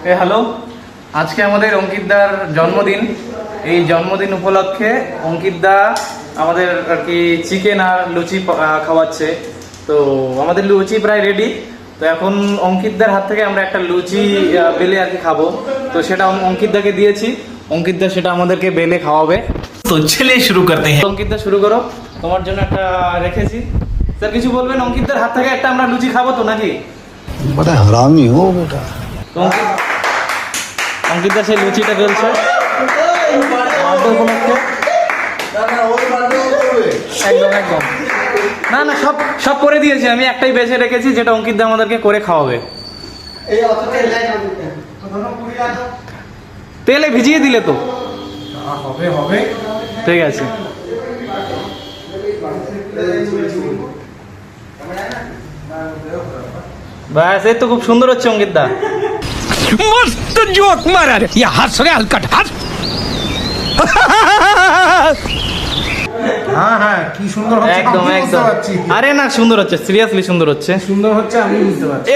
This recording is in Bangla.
হ্যালো, আজকে আমাদের অঙ্কিতদার জন্মদিন। এই জন্মদিন উপলক্ষে অঙ্কিতদা আমাদের আর কি চিকেন আর লুচি খাওয়াচ্ছে। তো আমাদের লুচি প্রায় রেডি। তো এখন অঙ্কিতদার হাত থেকে আমরা একটা লুচি বেলে আর কি খাবো। তো সেটা অঙ্কিতদাকে দিয়েছি, অঙ্কিতদা সেটা আমাদেরকে বেলে খাওয়াবে। তো চলে শুরু করতে হ্যাঁ। অঙ্কিতদা শুরু করো, তোমার জন্য একটা রেখেছি। স্যার কিছু বলবেন? অঙ্কিতদার হাত থেকে একটা আমরা লুচি খাবো তো নাকি? बड़ा हरामी हो बेटा। অঙ্কিতদা সেই লুচিটা বেলছে উপলক্ষে। একদম একদম না না, সব সব করে দিয়েছি আমি, একটাই বেছে রেখেছি যেটা অঙ্কিতদা আমাদেরকে করে খাওয়াবে। তেলে ভিজিয়ে দিলে তো হবে হবে। ঠিক আছে। ব্যাস, এই তো খুব সুন্দর হচ্ছে অঙ্কিতদা। मस्त जोक मारा रे ये हंस रे हलकट हंस। হ্যাঁ হ্যাঁ, কি সুন্দর হচ্ছে একদম আমি বুঝতে একদম। পারছি। আরে না, সুন্দর হচ্ছে, সিরিয়াসলি সুন্দর হচ্ছে। সুন্দর হচ্ছে আমি বুঝতে পারছি।